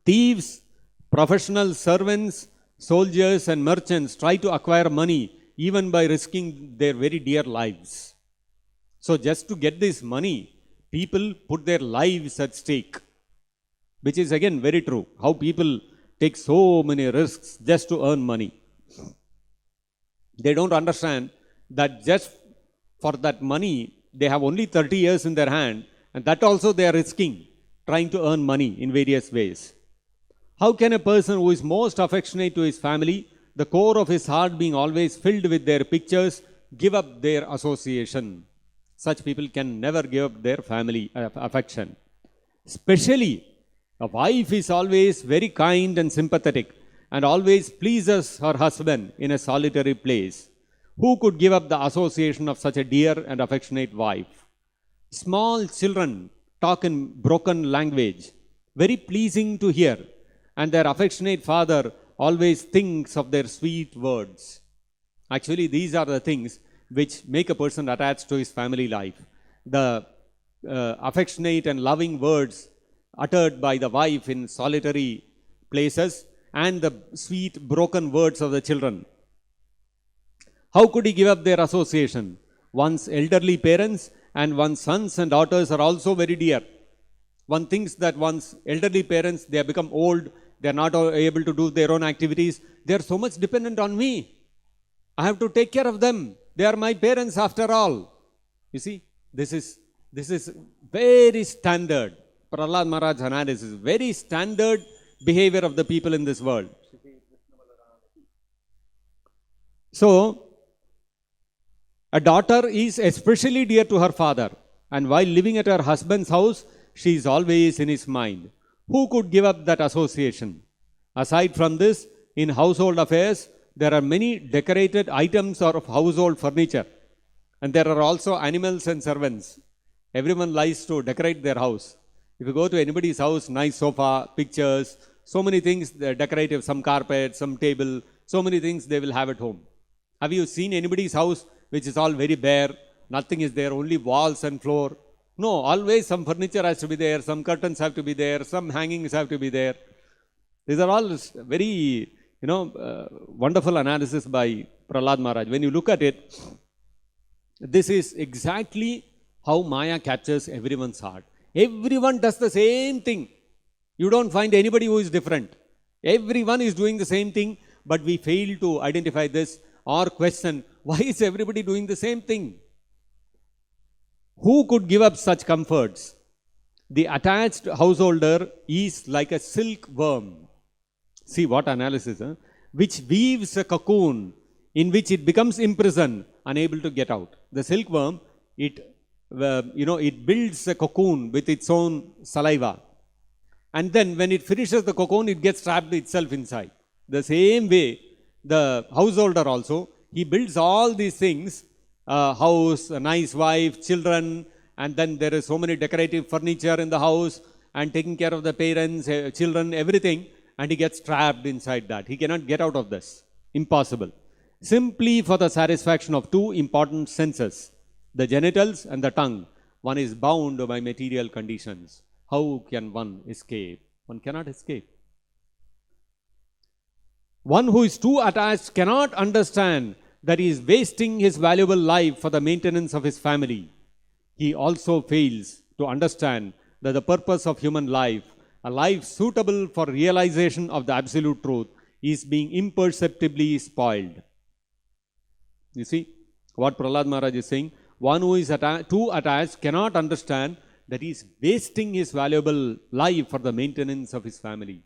Thieves, professional servants, soldiers, and merchants try to acquire money even by risking their very dear lives. So, just to get this money, people put their lives at stake, which is again very true. How people take so many risks just to earn money. They don't understand that just for that money, they have only 30 years in their hand, and that also they are risking, trying to earn money in various ways. How can a person who is most affectionate to his family, the core of his heart being always filled with their pictures, give up their association? Such people can never give up their family affection. Especially, a wife is always very kind and sympathetic and always pleases her husband in a solitary place. Who could give up the association of such a dear and affectionate wife? Small children talk in broken language, very pleasing to hear, and their affectionate father always thinks of their sweet words. Actually, these are the things which make a person attached to his family life. The affectionate and loving words uttered by the wife in solitary places and the sweet broken words of the children. How could he give up their association? One's elderly parents and one's sons and daughters are also very dear. One thinks that one's elderly parents, they have become old, they are not able to do their own activities. They are so much dependent on me. I have to take care of them. They are my parents after all. You see, this is very standard. Prahlad Maharaj analysis is very standard behavior of the people in this world. So, a daughter is especially dear to her father, and while living at her husband's house, she is always in his mind. Who could give up that association? Aside from this, in household affairs, there are many decorated items of household furniture, and there are also animals and servants. Everyone likes to decorate their house. If you go to anybody's house, nice sofa, pictures, so many things, decorative, some carpet, some table, so many things they will have at home. Have you seen anybody's house which is all very bare, nothing is there, only walls and floor? No, always some furniture has to be there, some curtains have to be there, some hangings have to be there. These are all very, wonderful analysis by Prahlad Maharaj. When you look at it, this is exactly how Maya captures everyone's heart. Everyone does the same thing. You don't find anybody who is different. Everyone is doing the same thing, but we fail to identify this or question, why is everybody doing the same thing? Who could give up such comforts? The attached householder is like a silkworm. See what analysis, which weaves a cocoon in which it becomes imprisoned, unable to get out. The silkworm, it builds a cocoon with its own saliva. And then when it finishes the cocoon, it gets trapped itself inside. The same way, the householder also, he builds all these things, house, a nice wife, children, and then there is so many decorative furniture in the house, and taking care of the parents, children, everything, and he gets trapped inside that. He cannot get out of this. Impossible. Simply for the satisfaction of two important senses, the genitals and the tongue, one is bound by material conditions. How can one escape? One cannot escape. One who is too attached cannot understand that he is wasting his valuable life for the maintenance of his family. He also fails to understand that the purpose of human life, a life suitable for realization of the absolute truth, is being imperceptibly spoiled. You see what Prahlad Maharaj is saying? One who is too attached cannot understand that he is wasting his valuable life for the maintenance of his family.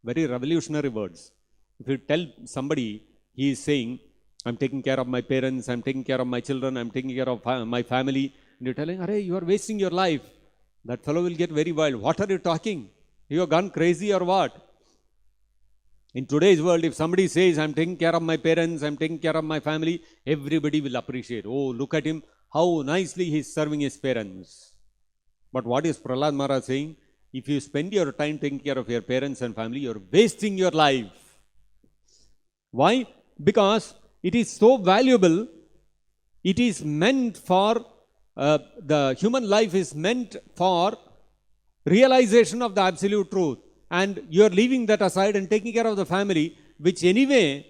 Very revolutionary words. If you tell somebody, he is saying, I'm taking care of my parents, I'm taking care of my children, I'm taking care of my family, and you're telling, Arey, you are wasting your life. That fellow will get very wild. What are you talking? You have gone crazy or what? In today's world, if somebody says, I'm taking care of my parents, I'm taking care of my family, everybody will appreciate. Oh, look at him, how nicely he is serving his parents. But what is Prahlad Maharaj saying? If you spend your time taking care of your parents and family, you're wasting your life. Why? Because it is so valuable. It is meant for, the human life is meant for realization of the absolute truth. and you are leaving that aside and taking care of the family, which anyway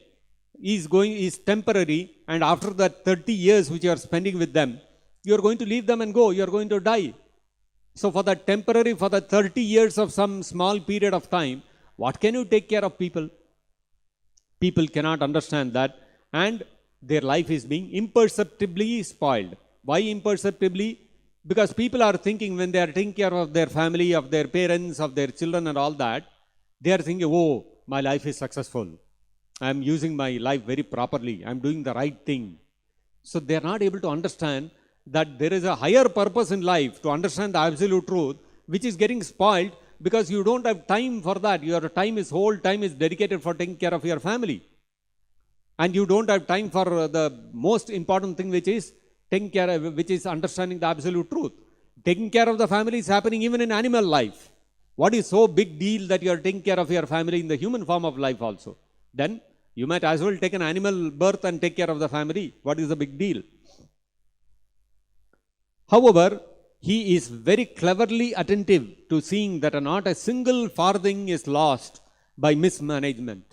is temporary, and after that 30 years which you are spending with them, you are going to leave them and go, you are going to die. So for that temporary, for the 30 years of some small period of time, what can you take care of people? People cannot understand that, and their life is being imperceptibly spoiled. Why imperceptibly? Because people are thinking, when they are taking care of their family, of their parents, of their children and all that, they are thinking, oh, my life is successful. I am using my life very properly. I am doing the right thing. So they are not able to understand that there is a higher purpose in life, to understand the absolute truth, which is getting spoiled because you don't have time for that. Your whole time is dedicated for taking care of your family. And you don't have time for the most important thing, which is taking care of, which is understanding the absolute truth. Taking care of the family is happening even in animal life. What is so big deal that you are taking care of your family in the human form of life also? Then you might as well take an animal birth and take care of the family. What is the big deal? However, he is very cleverly attentive to seeing that not a single farthing is lost by mismanagement.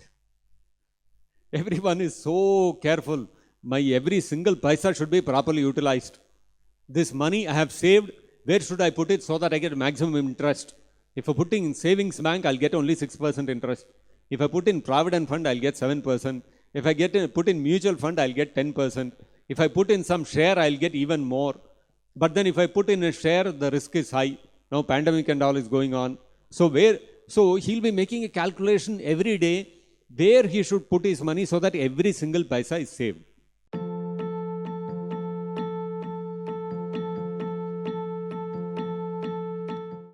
Everyone is so careful. My every single paisa should be properly utilized. This money I have saved, where should I put it so that I get maximum interest? If I put in savings bank, I'll get only 6% interest. If I put in provident fund, I'll get 7%. If I put in mutual fund, I'll get 10%. If I put in some share, I'll get even more. But then if I put in a share, the risk is high. Now pandemic and all is going on. So he'll be making a calculation every day where he should put his money so that every single paisa is saved.